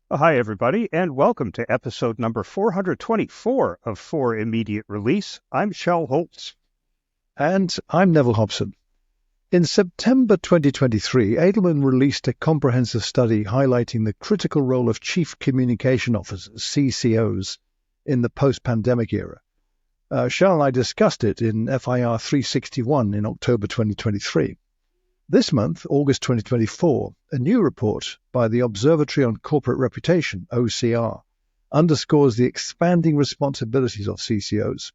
Hi, everybody, and welcome to episode number 424 of For Immediate Release. I'm Shel Holtz. And I'm Neville Hobson. In September 2023, Edelman released a comprehensive study highlighting the critical role of Chief Communication Officers, CCOs, in the post-pandemic era. Shel and I discussed it in FIR 361 in October 2023. This month, August 2024, a new report by the Observatory on Corporate Reputation, OCR, underscores the expanding responsibilities of CCOs.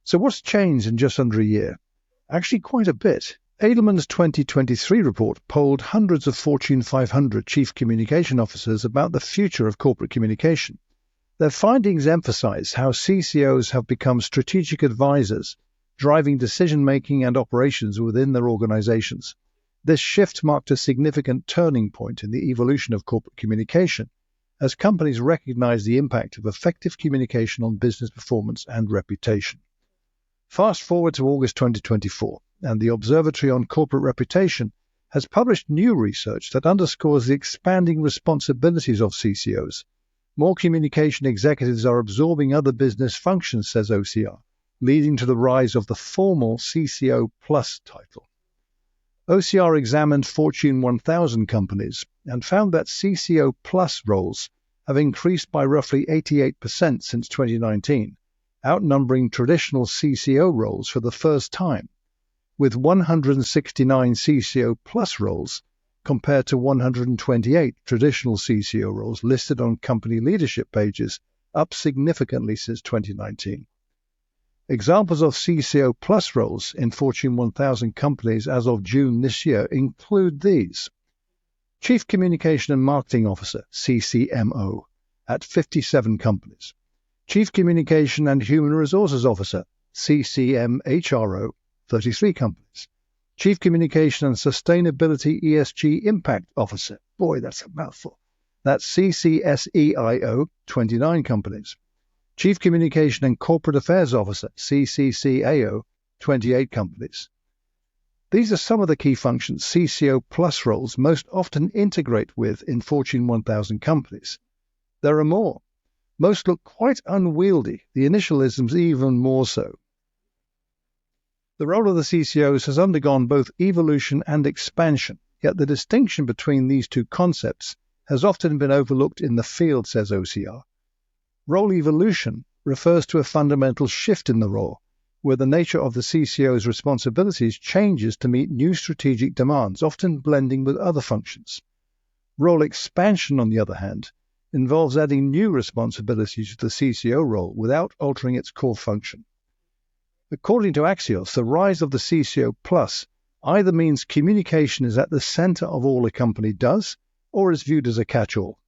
So what's changed in just under a year? Actually, quite a bit. Edelman's 2023 report polled hundreds of Fortune 500 chief communication officers about the future of corporate communication. Their findings emphasize how CCOs have become strategic advisors, driving decision-making and operations within their organizations. This shift marked a significant turning point in the evolution of corporate communication, as companies recognize the impact of effective communication on business performance and reputation. Fast forward to August 2024, and the Observatory on Corporate Reputation has published new research that underscores the expanding responsibilities of CCOs. More communication executives are absorbing other business functions, says OCR, leading to the rise of the formal CCO Plus title. OCR examined Fortune 1000 companies and found that CCO Plus roles have increased by roughly 88% since 2019, outnumbering traditional CCO roles for the first time, with 169 CCO Plus roles compared to 128 traditional CCO roles listed on company leadership pages, up significantly since 2019. Examples of CCO Plus roles in Fortune 1000 companies as of June this year include these. Chief Communication and Marketing Officer, CCMO, at 57 companies. Chief Communication and Human Resources Officer, CCMHRO, 33 companies. Chief Communication and Sustainability ESG Impact Officer, boy, that's a mouthful. That's CCSEIO, 29 companies. Chief Communication and Corporate Affairs Officer, CCCAO, 28 companies. These are some of the key functions CCO Plus roles most often integrate with in Fortune 1000 companies. There are more. Most look quite unwieldy, the initialisms even more so. The role of the CCOs has undergone both evolution and expansion, yet the distinction between these two concepts has often been overlooked in the field, says OCR. Role evolution refers to a fundamental shift in the role, where the nature of the CCO's responsibilities changes to meet new strategic demands, often blending with other functions. Role expansion, on the other hand, involves adding new responsibilities to the CCO role without altering its core function. According to Axios, the rise of the CCO Plus either means communication is at the center of all a company does, or is viewed as a catch-all.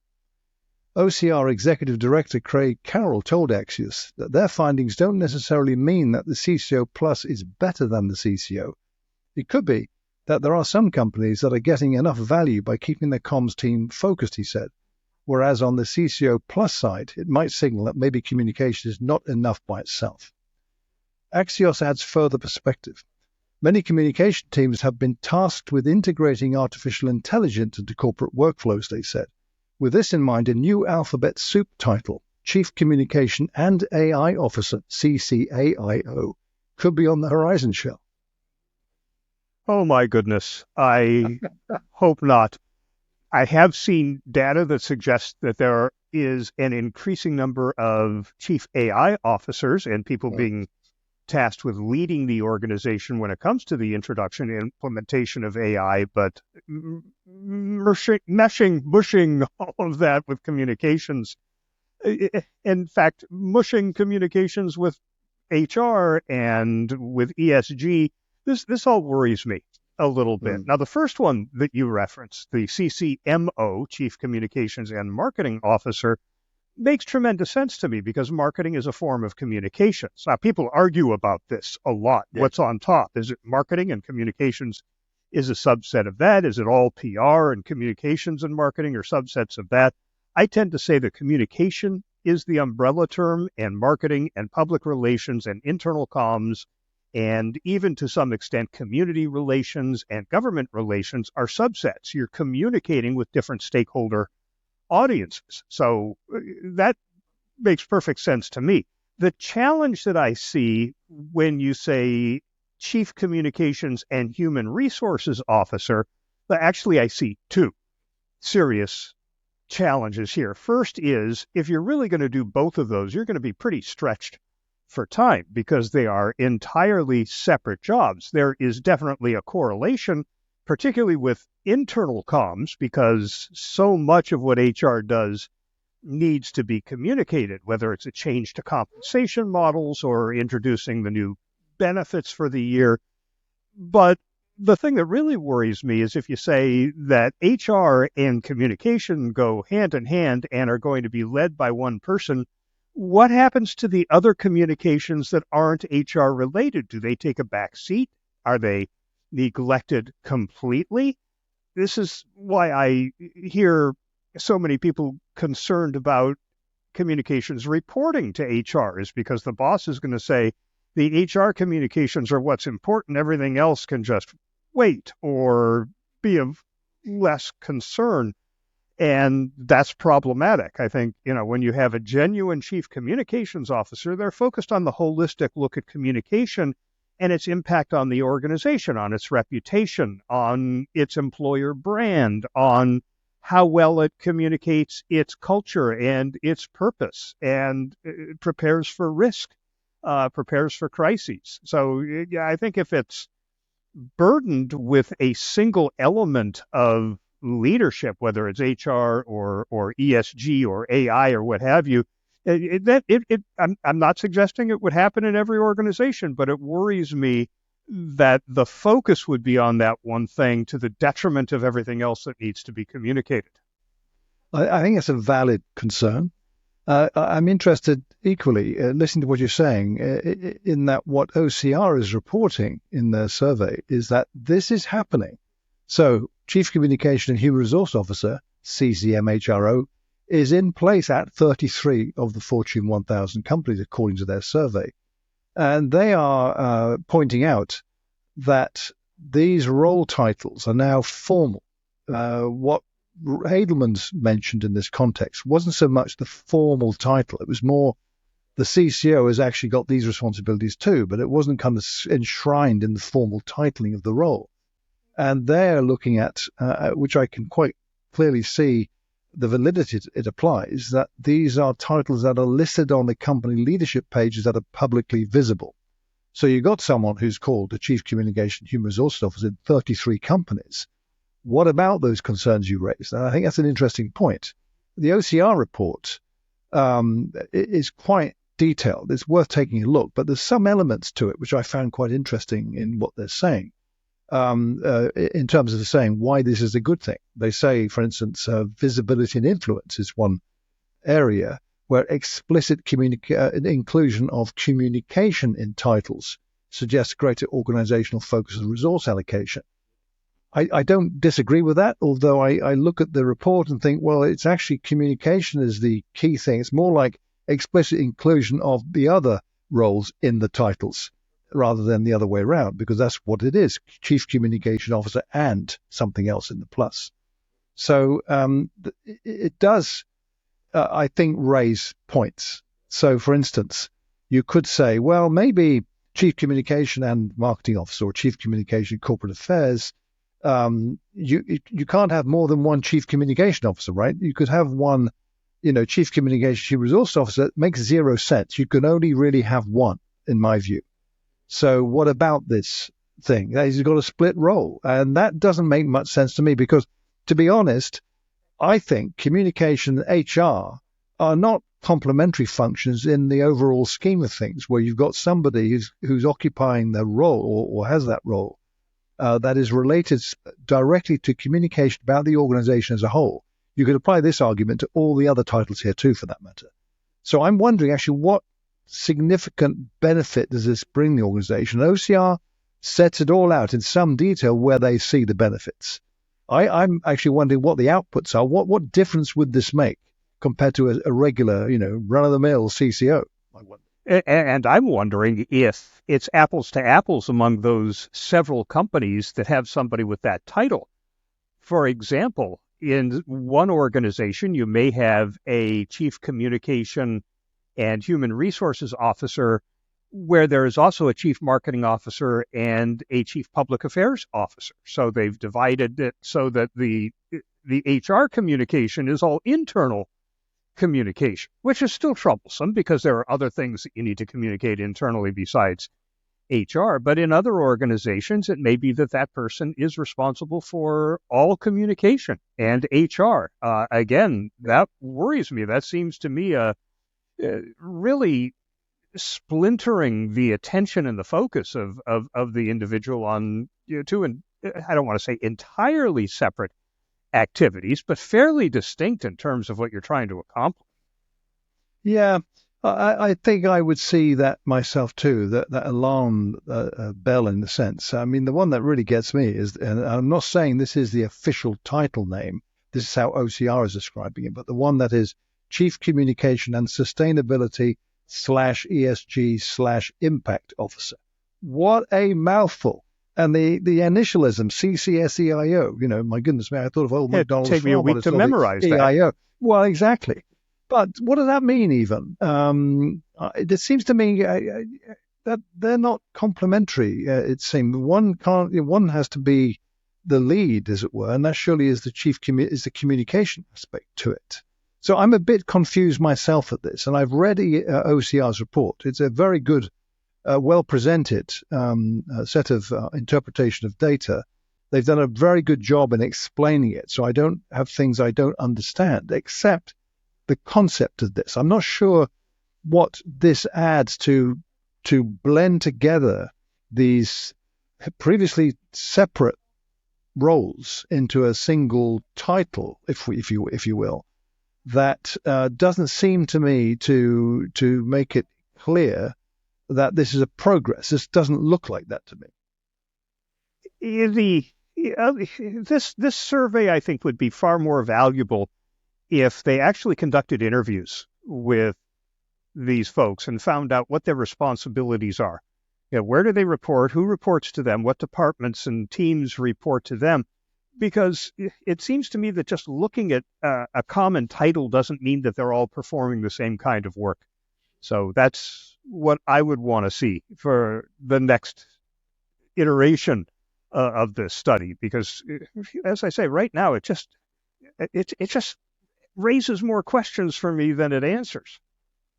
OCR Executive Director Craig Carroll told Axios that their findings don't necessarily mean that the CCO Plus is better than the CCO. It could be that there are some companies that are getting enough value by keeping their comms team focused, he said, whereas on the CCO Plus side, it might signal that maybe communication is not enough by itself. Axios adds further perspective. Many communication teams have been tasked with integrating artificial intelligence into corporate workflows, they said. With this in mind, a new alphabet soup title, Chief Communication and AI Officer, CCAIO, could be on the horizon, Shel. Oh my goodness, I hope not. I have seen data that suggests that there is an increasing number of chief AI officers and people being tasked with leading the organization when it comes to the introduction and implementation of AI, but mushing all of that with communications. In fact, mushing communications with HR and with ESG, this all worries me a little bit. Now, the first one that you referenced, the CCMO, Chief Communications and Marketing Officer, makes tremendous sense to me because marketing is a form of communications. Now, people argue about this a lot. Yeah. What's on top? Is it marketing and communications is a subset of that? Is it all PR and communications and marketing or subsets of that? I tend to say that communication is the umbrella term and marketing and public relations and internal comms and even to some extent community relations and government relations are subsets. You're communicating with different stakeholder audiences. So that makes perfect sense to me. The challenge that I see when you say Chief Communications and Human Resources Officer, actually I see two serious challenges here. First is, if you're really going to do both of those, you're going to be pretty stretched for time because they are entirely separate jobs. There is definitely a correlation, particularly with internal comms, because so much of what HR does needs to be communicated, whether it's a change to compensation models or introducing the new benefits for the year. But the thing that really worries me is if you say that HR and communication go hand in hand and are going to be led by one person, what happens to the other communications that aren't HR related? Do they take a back seat? Are they neglected completely? This is why I hear so many people concerned about communications reporting to HR, is because the boss is going to say the HR communications are what's important. Everything else can just wait or be of less concern. And that's problematic. I think, when you have a genuine chief communications officer, they're focused on the holistic look at communication and its impact on the organization, on its reputation, on its employer brand, on how well it communicates its culture and its purpose, and it prepares for risk, prepares for crises. So yeah, I think if it's burdened with a single element of leadership, whether it's HR or ESG or AI or what have you, I'm not suggesting it would happen in every organization, but it worries me that the focus would be on that one thing to the detriment of everything else that needs to be communicated. I think it's a valid concern. I'm interested equally, listening to what you're saying, in that what OCR is reporting in their survey is that this is happening. So Chief Communication and Human Resource Officer, CCMHRO, is in place at 33 of the Fortune 1000 companies, according to their survey. And they are pointing out that these role titles are now formal. What Edelman's mentioned in this context wasn't so much the formal title. It was more the CCO has actually got these responsibilities too, but it wasn't kind of enshrined in the formal titling of the role. And they're looking at, which I can quite clearly see the validity it applies, that these are titles that are listed on the company leadership pages that are publicly visible. So you've got someone who's called the Chief Communication Human Resources Officer in 33 companies. What about those concerns you raised? And I think that's an interesting point. The OCR report is quite detailed. It's worth taking a look, but there's some elements to it which I found quite interesting in what they're saying. In terms of saying why this is a good thing. They say, for instance, visibility and influence is one area where explicit inclusion of communication in titles suggests greater organizational focus and resource allocation. I don't disagree with that, although I look at the report and think, well, it's actually communication is the key thing. It's more like explicit inclusion of the other roles in the titles, rather than the other way around, because that's what it is, Chief Communication Officer and something else in the plus. So it does, I think, raise points. So, for instance, you could say, well, maybe Chief Communication and Marketing Officer or Chief Communication Corporate Affairs, you can't have more than one Chief Communication Officer, right? You could have one, Chief Communication Human Resource Officer. It makes zero sense. You can only really have one, in my view. So what about this thing? He's got a split role. And that doesn't make much sense to me because, to be honest, I think communication and HR are not complementary functions in the overall scheme of things, where you've got somebody who's occupying the role or has that role that is related directly to communication about the organization as a whole. You could apply this argument to all the other titles here too, for that matter. So I'm wondering actually what significant benefit does this bring the organization? OCR sets it all out in some detail where they see the benefits. I'm actually wondering what the outputs are. What difference would this make compared to a regular, run-of-the-mill CCO? And I'm wondering if it's apples to apples among those several companies that have somebody with that title. For example, in one organization, you may have a chief communication and human resources officer where there is also a chief marketing officer and a chief public affairs officer. So they've divided it so that the HR communication is all internal communication, which is still troublesome because there are other things that you need to communicate internally besides HR. But in other organizations, it may be that that person is responsible for all communication and HR. Again, that worries me. That seems to me really splintering the attention and the focus of the individual on two, and I don't want to say entirely separate activities, but fairly distinct in terms of what you're trying to accomplish. Yeah, I think I would see that myself too, that alarm bell in the sense. I mean, the one that really gets me is, and I'm not saying this is the official title name, this is how OCR is describing it, but the one that is Chief Communication and Sustainability /ESG /Impact Officer. What a mouthful. And the initialism, CCSEIO, my goodness me, I thought of old McDonald's. Take me a week to memorize that. EIO. Well, exactly. But what does that mean even? It seems to me that they're not complementary, it seems. One has to be the lead, as it were, and that surely is the communication aspect to it. So I'm a bit confused myself at this, and I've read OCR's report. It's a very good, well-presented set of interpretation of data. They've done a very good job in explaining it, so I don't have things I don't understand, except the concept of this. I'm not sure what this adds to blend together these previously separate roles into a single title, if you will. That doesn't seem to me to make it clear that this is a progress. This doesn't look like that to me. This survey, I think, would be far more valuable if they actually conducted interviews with these folks and found out what their responsibilities are. Where do they report? Who reports to them? What departments and teams report to them? Because it seems to me that just looking at a common title doesn't mean that they're all performing the same kind of work. So that's what I would want to see for the next iteration of this study. Because, as I say, right now it just raises more questions for me than it answers.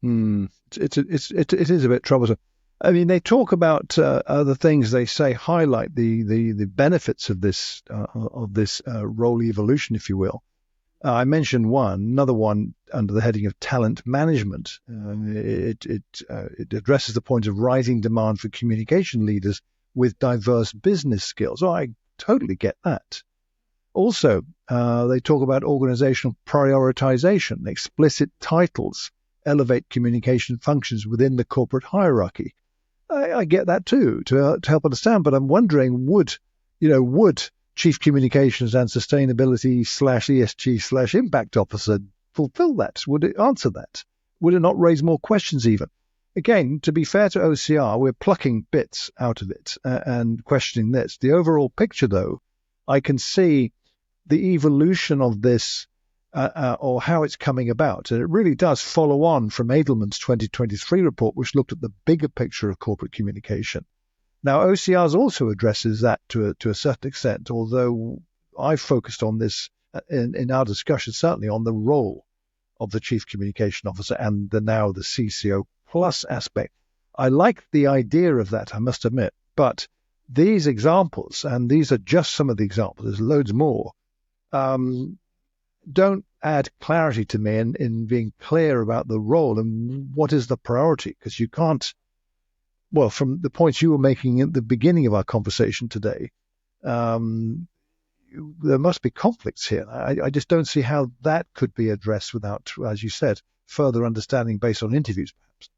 It is a bit troublesome. I mean, they talk about other things. They say highlight the benefits of this role evolution, if you will. I mentioned another one under the heading of talent management. It addresses the point of rising demand for communication leaders with diverse business skills. Oh, I totally get that. Also, they talk about organizational prioritization, explicit titles, elevate communication functions within the corporate hierarchy. I get that too, to help understand. But I'm wondering, would Chief Communications and Sustainability /ESG /Impact Officer fulfill that? Would it answer that? Would it not raise more questions even? Again, to be fair to OCR, we're plucking bits out of it and questioning this. The overall picture, though, I can see the evolution of this or how it's coming about. And it really does follow on from Edelman's 2023 report, which looked at the bigger picture of corporate communication. Now, OCR's also addresses that to a certain extent, although I focused on this in our discussion, certainly on the role of the Chief Communication Officer and now the CCO plus aspect. I like the idea of that, I must admit, but these examples, and these are just some of the examples, there's loads more, don't add clarity to me in being clear about the role and what is the priority, because you can't, well, from the points you were making at the beginning of our conversation today, there must be conflicts here. I just don't see how that could be addressed without, as you said, further understanding based on interviews, perhaps.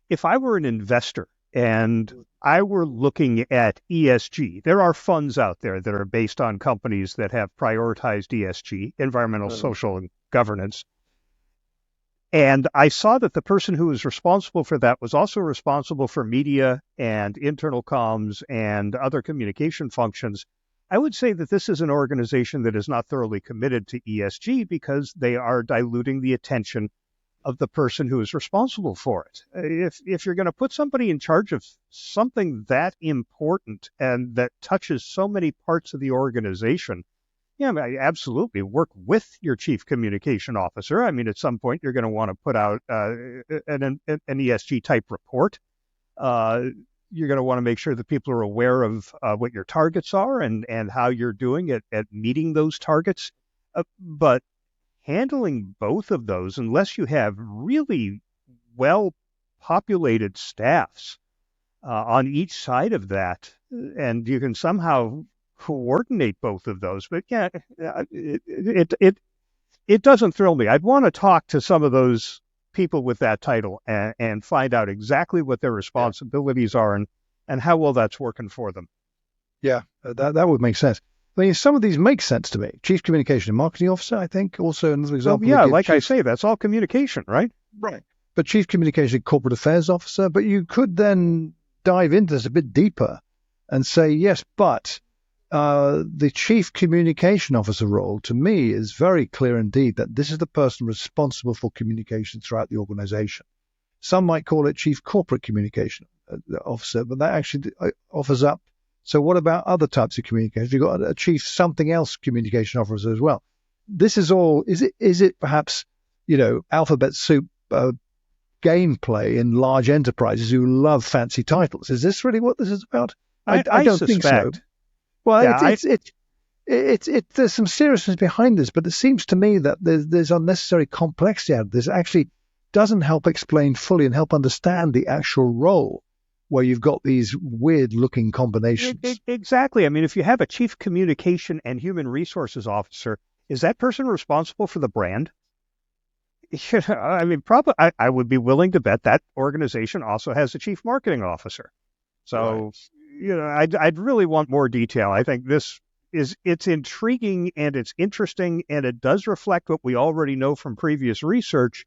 If I were an investor and I were looking at ESG, there are funds out there that are based on companies that have prioritized ESG, environmental, social, and governance. And I saw that the person who was responsible for that was also responsible for media and internal comms and other communication functions. I would say that this is an organization that is not thoroughly committed to ESG because they are diluting the attention of the person who is responsible for it. If you're going to put somebody in charge of something that important and that touches so many parts of the organization, yeah, I absolutely work with your chief communication officer. I mean, at some point, you're going to want to put out an ESG type report. You're going to want to make sure that people are aware of what your targets are and how you're doing at meeting those targets. But handling both of those, unless you have really well-populated staffs on each side of that, and you can somehow coordinate both of those. But yeah, it doesn't thrill me. I'd want to talk to some of those people with that title and find out exactly what their responsibilities are and how well that's working for them. Yeah, that would make sense. I mean, some of these make sense to me. Chief Communication and Marketing Officer, I think, also another example. Well, yeah, like I say, that's all communication, right? Right. But Chief Communication and Corporate Affairs Officer, but you could then dive into this a bit deeper and say, yes, but the Chief Communication Officer role, to me, is very clear indeed that this is the person responsible for communication throughout the organization. Some might call it Chief Corporate Communication Officer, but that actually offers up. So what about other types of communication? You've got a chief something else communication officer as well. This is all, is it perhaps, alphabet soup gameplay in large enterprises who love fancy titles? Is this really what this is about? I don't think so. Well, yeah, there's some seriousness behind this, but it seems to me that there's unnecessary complexity out of this. It actually doesn't help explain fully and help understand the actual role, where you've got these weird-looking combinations. Exactly. I mean, if you have a chief communication and human resources officer, is that person responsible for the brand? I mean, probably. I would be willing to bet that organization also has a chief marketing officer. So, right. I'd really want more detail. I think it's intriguing and it's interesting, and it does reflect what we already know from previous research,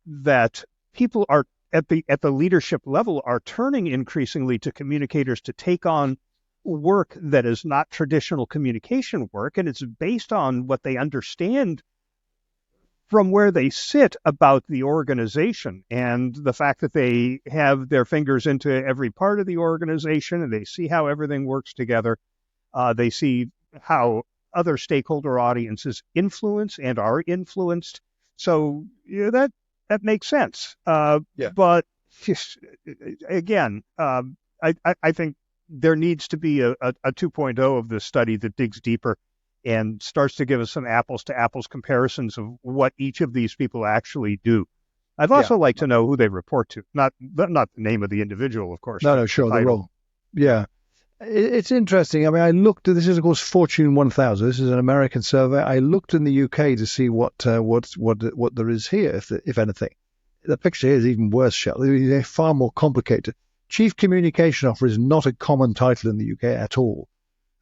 that people are at the leadership level are turning increasingly to communicators to take on work that is not traditional communication work, and it's based on what they understand from where they sit about the organization and the fact that they have their fingers into every part of the organization and they see how everything works together. They see how other stakeholder audiences influence and are influenced. So that makes sense. But again, I think there needs to be a 2.0 of this study that digs deeper and starts to give us some apples to apples comparisons of what each of these people actually do. I'd also like to know who they report to, not the name of the individual, of course. No, sure, the role. Yeah. It's interesting. I mean, I looked at this is, of course, Fortune 1000. This is an American survey. I looked in the UK to see what there is here, if anything. The picture here is even worse, Shel. They're far more complicated. Chief Communication Officer is not a common title in the UK at all.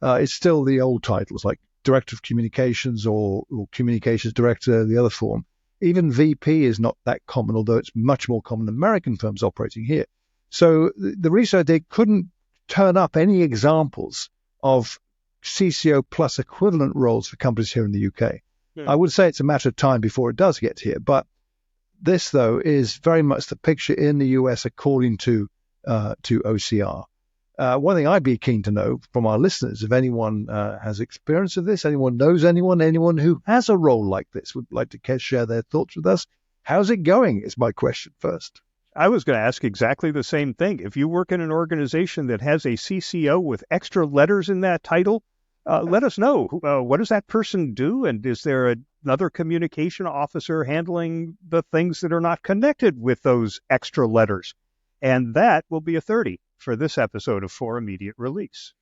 It's still the old titles like Director of Communications or Communications Director, the other form. Even VP is not that common, although it's much more common in American firms operating here. So the research, they couldn't turn up any examples of CCO plus equivalent roles for companies here in the UK. I would say it's a matter of time before it does get here. But this, though, is very much the picture in the US according to OCR. One thing I'd be keen to know from our listeners, if anyone has experience of this, anyone knows anyone who has a role like this, would like to share their thoughts with us. How's it going is my question first. I was going to ask exactly the same thing. If you work in an organization that has a CCO with extra letters in that title, let us know. What does that person do? And is there another communication officer handling the things that are not connected with those extra letters? And that will be a 30 for this episode of For Immediate Release.